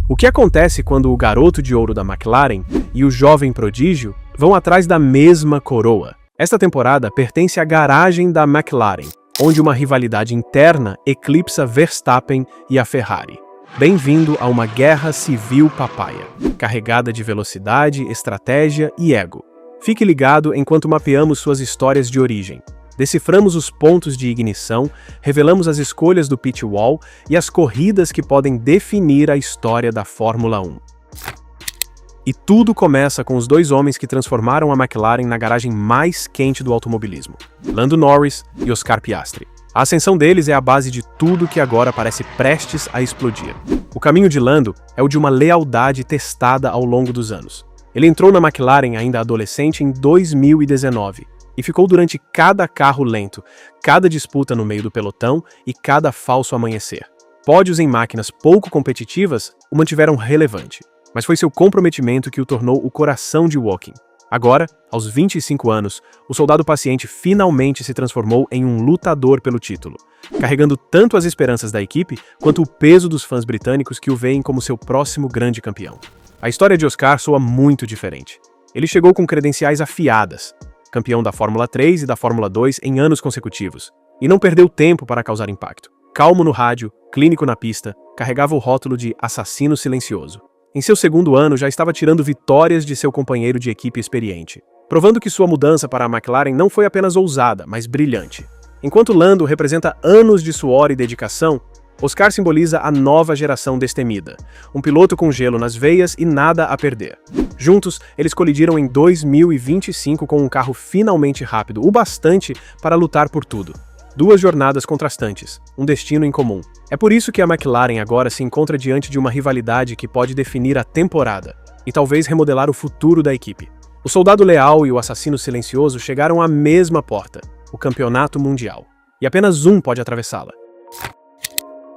O que acontece quando o garoto de ouro da McLaren e o jovem prodígio vão atrás da mesma coroa? Esta temporada pertence à garagem da McLaren, onde uma rivalidade interna eclipsa Verstappen e a Ferrari. Bem-vindo a uma guerra civil papaya, carregada de velocidade, estratégia e ego. Fique ligado enquanto mapeamos suas histórias de origem. Deciframos os pontos de ignição, revelamos as escolhas do pit wall e as corridas que podem definir a história da Fórmula 1. E tudo começa com os dois homens que transformaram a McLaren na garagem mais quente do automobilismo, Lando Norris e Oscar Piastri. A ascensão deles é a base de tudo que agora parece prestes a explodir. O caminho de Lando é o de uma lealdade testada ao longo dos anos. Ele entrou na McLaren ainda adolescente em 2019 e ficou durante cada carro lento, cada disputa no meio do pelotão e cada falso amanhecer. Pódios em máquinas pouco competitivas o mantiveram relevante, mas foi seu comprometimento que o tornou o coração de Woking. Agora, aos 25 anos, o soldado paciente finalmente se transformou em um lutador pelo título, carregando tanto as esperanças da equipe quanto o peso dos fãs britânicos que o veem como seu próximo grande campeão. A história de Oscar soa muito diferente. Ele chegou com credenciais afiadas, campeão da Fórmula 3 e da Fórmula 2 em anos consecutivos, e não perdeu tempo para causar impacto. Calmo no rádio, clínico na pista, carregava o rótulo de assassino silencioso. Em seu segundo ano, já estava tirando vitórias de seu companheiro de equipe experiente, provando que sua mudança para a McLaren não foi apenas ousada, mas brilhante. Enquanto Lando representa anos de suor e dedicação, Oscar simboliza a nova geração destemida, um piloto com gelo nas veias e nada a perder. Juntos, eles colidiram em 2025 com um carro finalmente rápido, o bastante para lutar por tudo. Duas jornadas contrastantes, um destino em comum. É por isso que a McLaren agora se encontra diante de uma rivalidade que pode definir a temporada e talvez remodelar o futuro da equipe. O soldado leal e o assassino silencioso chegaram à mesma porta, o campeonato mundial, e apenas um pode atravessá-la.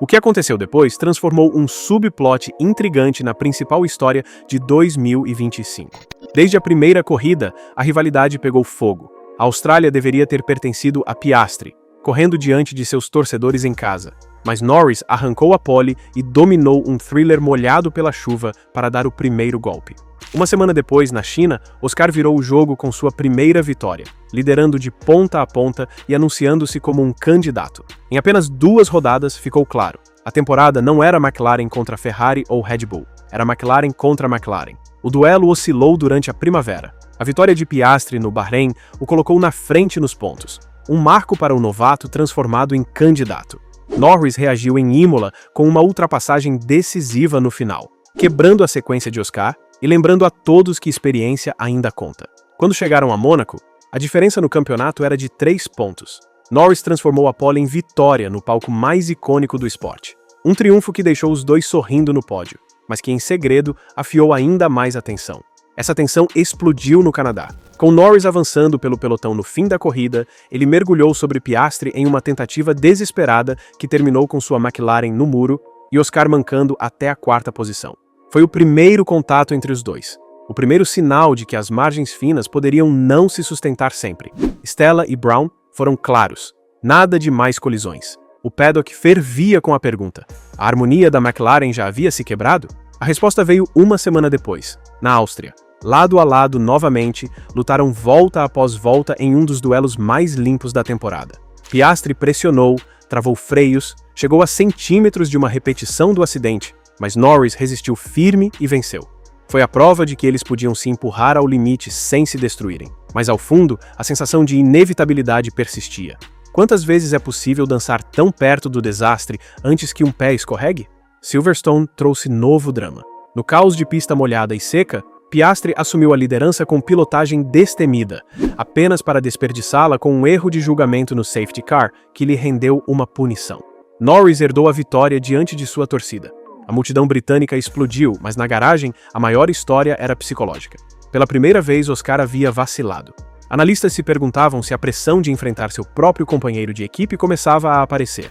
O que aconteceu depois transformou um subplot intrigante na principal história de 2025. Desde a primeira corrida, a rivalidade pegou fogo. A Austrália deveria ter pertencido a Piastri, correndo diante de seus torcedores em casa. Mas Norris arrancou a pole e dominou um thriller molhado pela chuva para dar o primeiro golpe. Uma semana depois, na China, Oscar virou o jogo com sua primeira vitória, liderando de ponta a ponta e anunciando-se como um candidato. Em apenas 2 rodadas, ficou claro. A temporada não era McLaren contra Ferrari ou Red Bull, era McLaren contra McLaren. O duelo oscilou durante a primavera. A vitória de Piastri no Bahrein o colocou na frente nos pontos. Um marco para o novato transformado em candidato. Norris reagiu em Imola com uma ultrapassagem decisiva no final, quebrando a sequência de Oscar e lembrando a todos que experiência ainda conta. Quando chegaram a Mônaco, a diferença no campeonato era de 3 pontos. Norris transformou a pole em vitória no palco mais icônico do esporte. Um triunfo que deixou os dois sorrindo no pódio, mas que em segredo afiou ainda mais a tensão. Essa tensão explodiu no Canadá. Com Norris avançando pelo pelotão no fim da corrida, ele mergulhou sobre Piastri em uma tentativa desesperada que terminou com sua McLaren no muro e Oscar mancando até a 4ª posição. Foi o primeiro contato entre os dois. O primeiro sinal de que as margens finas poderiam não se sustentar sempre. Stella e Brown foram claros. Nada de mais colisões. O paddock fervia com a pergunta: a harmonia da McLaren já havia se quebrado? A resposta veio uma semana depois, na Áustria. Lado a lado novamente, lutaram volta após volta em um dos duelos mais limpos da temporada. Piastri pressionou, travou freios, chegou a centímetros de uma repetição do acidente, mas Norris resistiu firme e venceu. Foi a prova de que eles podiam se empurrar ao limite sem se destruírem. Mas ao fundo, a sensação de inevitabilidade persistia. Quantas vezes é possível dançar tão perto do desastre antes que um pé escorregue? Silverstone trouxe novo drama. No caos de pista molhada e seca, Piastri assumiu a liderança com pilotagem destemida, apenas para desperdiçá-la com um erro de julgamento no safety car que lhe rendeu uma punição. Norris herdou a vitória diante de sua torcida. A multidão britânica explodiu, mas na garagem a maior história era psicológica. Pela primeira vez, Oscar havia vacilado. Analistas se perguntavam se a pressão de enfrentar seu próprio companheiro de equipe começava a aparecer.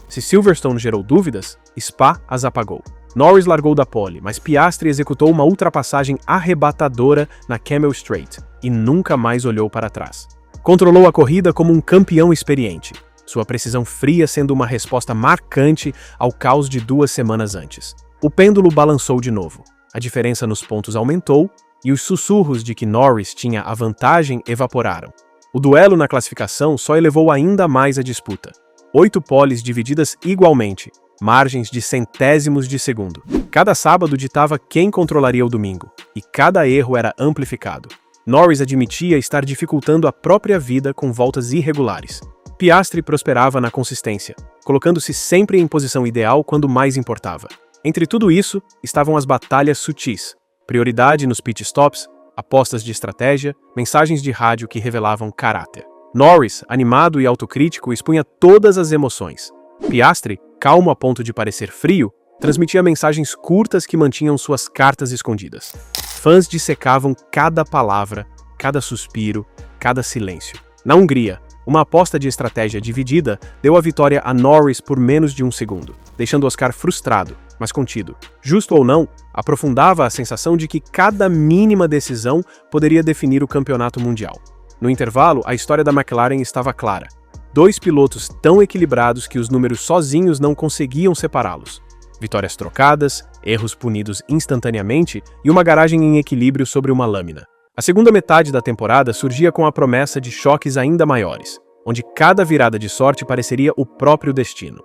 Se Silverstone gerou dúvidas, Spa as apagou. Norris largou da pole, mas Piastri executou uma ultrapassagem arrebatadora na Camel Straight e nunca mais olhou para trás. Controlou a corrida como um campeão experiente, sua precisão fria sendo uma resposta marcante ao caos de 2 semanas antes. O pêndulo balançou de novo, a diferença nos pontos aumentou e os sussurros de que Norris tinha a vantagem evaporaram. O duelo na classificação só elevou ainda mais a disputa. 8 poles divididas igualmente, margens de centésimos de segundo. Cada sábado ditava quem controlaria o domingo, e cada erro era amplificado. Norris admitia estar dificultando a própria vida com voltas irregulares. Piastri prosperava na consistência, colocando-se sempre em posição ideal quando mais importava. Entre tudo isso, estavam as batalhas sutis, prioridade nos pit stops, apostas de estratégia, mensagens de rádio que revelavam caráter. Norris, animado e autocrítico, expunha todas as emoções. Piastri, calmo a ponto de parecer frio, transmitia mensagens curtas que mantinham suas cartas escondidas. Fãs dissecavam cada palavra, cada suspiro, cada silêncio. Na Hungria, uma aposta de estratégia dividida deu a vitória a Norris por menos de um segundo, deixando Oscar frustrado, mas contido. Justo ou não, aprofundava a sensação de que cada mínima decisão poderia definir o campeonato mundial. No intervalo, a história da McLaren estava clara. 2 pilotos tão equilibrados que os números sozinhos não conseguiam separá-los. Vitórias trocadas, erros punidos instantaneamente e uma garagem em equilíbrio sobre uma lâmina. A segunda metade da temporada surgia com a promessa de choques ainda maiores, onde cada virada de sorte pareceria o próprio destino.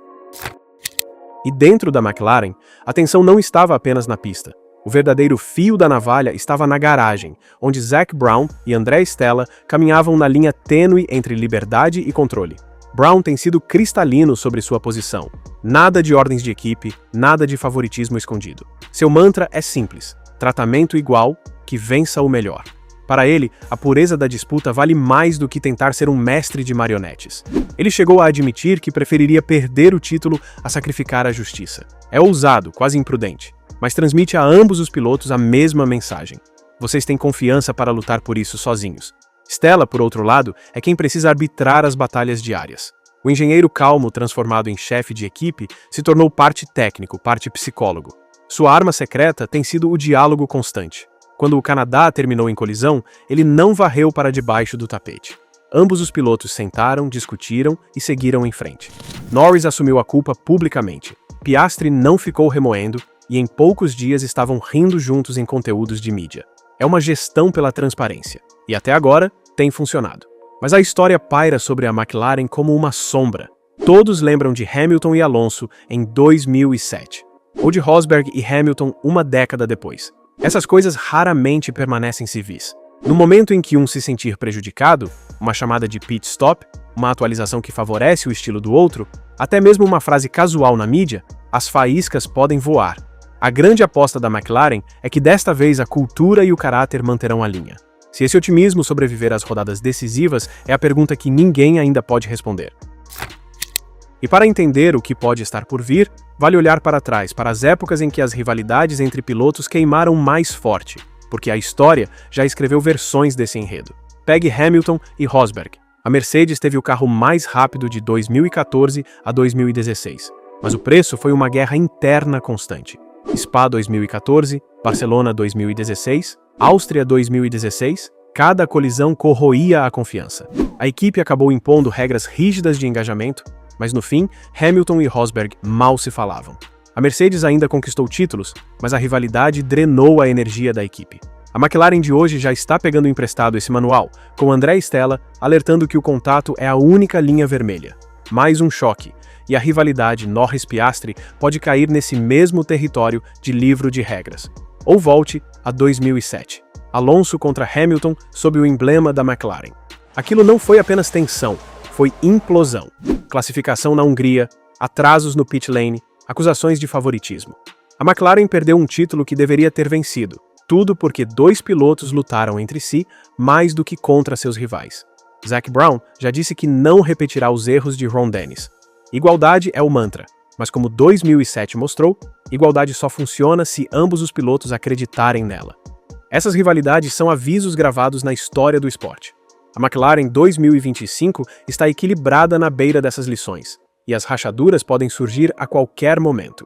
E dentro da McLaren, a tensão não estava apenas na pista. O verdadeiro fio da navalha estava na garagem, onde Zac Brown e André Stella caminhavam na linha tênue entre liberdade e controle. Brown tem sido cristalino sobre sua posição. Nada de ordens de equipe, nada de favoritismo escondido. Seu mantra é simples: tratamento igual, que vença o melhor. Para ele, a pureza da disputa vale mais do que tentar ser um mestre de marionetes. Ele chegou a admitir que preferiria perder o título a sacrificar a justiça. É ousado, quase imprudente, mas transmite a ambos os pilotos a mesma mensagem. Vocês têm confiança para lutar por isso sozinhos. Stella, por outro lado, é quem precisa arbitrar as batalhas diárias. O engenheiro calmo, transformado em chefe de equipe, se tornou parte técnico, parte psicólogo. Sua arma secreta tem sido o diálogo constante. Quando o Canadá terminou em colisão, ele não varreu para debaixo do tapete. Ambos os pilotos sentaram, discutiram e seguiram em frente. Norris assumiu a culpa publicamente. Piastri não ficou remoendo e em poucos dias estavam rindo juntos em conteúdos de mídia. É uma gestão pela transparência. E até agora, tem funcionado. Mas a história paira sobre a McLaren como uma sombra. Todos lembram de Hamilton e Alonso em 2007. Ou de Rosberg e Hamilton uma década depois. Essas coisas raramente permanecem civis. No momento em que um se sentir prejudicado, uma chamada de pit stop, uma atualização que favorece o estilo do outro, até mesmo uma frase casual na mídia, as faíscas podem voar. A grande aposta da McLaren é que desta vez a cultura e o caráter manterão a linha. Se esse otimismo sobreviver às rodadas decisivas é a pergunta que ninguém ainda pode responder. E para entender o que pode estar por vir, vale olhar para trás, para as épocas em que as rivalidades entre pilotos queimaram mais forte, porque a história já escreveu versões desse enredo. Pegue Hamilton e Rosberg. A Mercedes teve o carro mais rápido de 2014 a 2016, mas o preço foi uma guerra interna constante. Spa 2014, Barcelona 2016, Áustria 2016, cada colisão corroía a confiança. A equipe acabou impondo regras rígidas de engajamento, mas no fim, Hamilton e Rosberg mal se falavam. A Mercedes ainda conquistou títulos, mas a rivalidade drenou a energia da equipe. A McLaren de hoje já está pegando emprestado esse manual, com André Stella alertando que o contato é a única linha vermelha. Mais um choque, e a rivalidade Norris-Piastri pode cair nesse mesmo território de livro de regras. Ou volte a 2007. Alonso contra Hamilton sob o emblema da McLaren. Aquilo não foi apenas tensão, foi implosão. Classificação na Hungria, atrasos no pit lane, acusações de favoritismo. A McLaren perdeu um título que deveria ter vencido, tudo porque 2 pilotos lutaram entre si mais do que contra seus rivais. Zac Brown já disse que não repetirá os erros de Ron Dennis. Igualdade é o mantra, mas como 2007 mostrou, igualdade só funciona se ambos os pilotos acreditarem nela. Essas rivalidades são avisos gravados na história do esporte. A McLaren 2025 está equilibrada na beira dessas lições, e as rachaduras podem surgir a qualquer momento.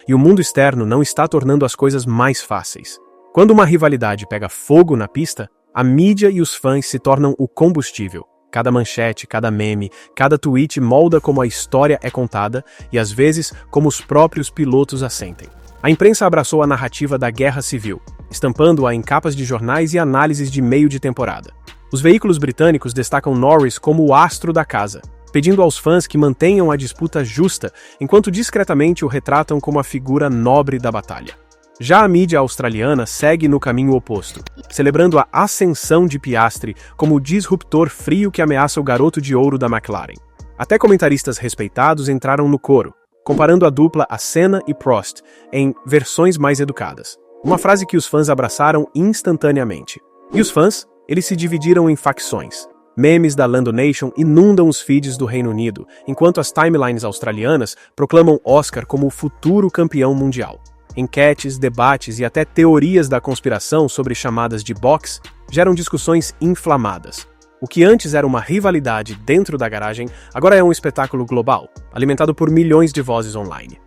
E o mundo externo não está tornando as coisas mais fáceis. Quando uma rivalidade pega fogo na pista, a mídia e os fãs se tornam o combustível. Cada manchete, cada meme, cada tweet molda como a história é contada e, às vezes, como os próprios pilotos a sentem. A imprensa abraçou a narrativa da guerra civil, estampando-a em capas de jornais e análises de meio de temporada. Os veículos britânicos destacam Norris como o astro da casa, pedindo aos fãs que mantenham a disputa justa, enquanto discretamente o retratam como a figura nobre da batalha. Já a mídia australiana segue no caminho oposto, celebrando a ascensão de Piastri como o disruptor frio que ameaça o garoto de ouro da McLaren. Até comentaristas respeitados entraram no coro, comparando a dupla a Senna e Prost em versões mais educadas. Uma frase que os fãs abraçaram instantaneamente. E os fãs? Eles se dividiram em facções. Memes da Lando Nation inundam os feeds do Reino Unido, enquanto as timelines australianas proclamam Oscar como o futuro campeão mundial. Enquetes, debates e até teorias da conspiração sobre chamadas de box geram discussões inflamadas. O que antes era uma rivalidade dentro da garagem, agora é um espetáculo global, alimentado por milhões de vozes online.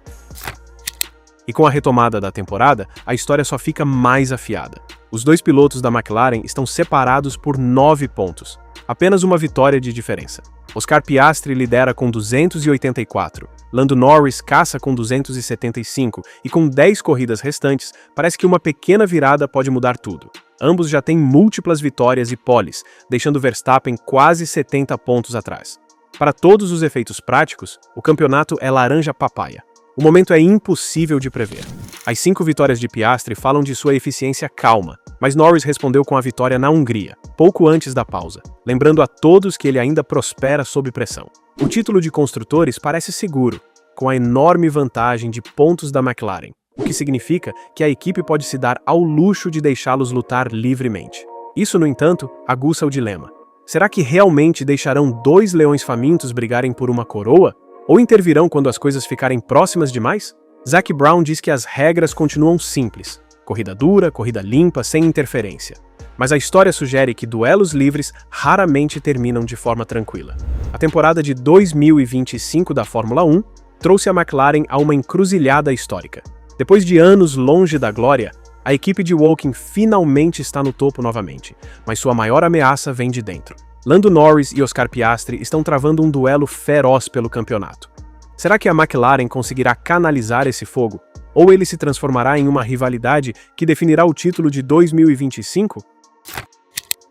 E com a retomada da temporada, a história só fica mais afiada. Os dois pilotos da McLaren estão separados por 9 pontos. Apenas uma vitória de diferença. Oscar Piastri lidera com 284, Lando Norris caça com 275 e com 10 corridas restantes, parece que uma pequena virada pode mudar tudo. Ambos já têm múltiplas vitórias e poles, deixando Verstappen quase 70 pontos atrás. Para todos os efeitos práticos, o campeonato é laranja-papaya. O momento é impossível de prever. As 5 vitórias de Piastri falam de sua eficiência calma, mas Norris respondeu com a vitória na Hungria, pouco antes da pausa, lembrando a todos que ele ainda prospera sob pressão. O título de construtores parece seguro, com a enorme vantagem de pontos da McLaren, o que significa que a equipe pode se dar ao luxo de deixá-los lutar livremente. Isso, no entanto, aguça o dilema. Será que realmente deixarão 2 leões famintos brigarem por uma coroa? Ou intervirão quando as coisas ficarem próximas demais? Zac Brown diz que as regras continuam simples. Corrida dura, corrida limpa, sem interferência. Mas a história sugere que duelos livres raramente terminam de forma tranquila. A temporada de 2025 da Fórmula 1 trouxe a McLaren a uma encruzilhada histórica. Depois de anos longe da glória, a equipe de Woking finalmente está no topo novamente, mas sua maior ameaça vem de dentro. Lando Norris e Oscar Piastri estão travando um duelo feroz pelo campeonato. Será que a McLaren conseguirá canalizar esse fogo? Ou ele se transformará em uma rivalidade que definirá o título de 2025?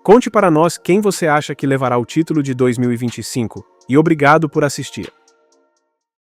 Conte para nós quem você acha que levará o título de 2025 e obrigado por assistir.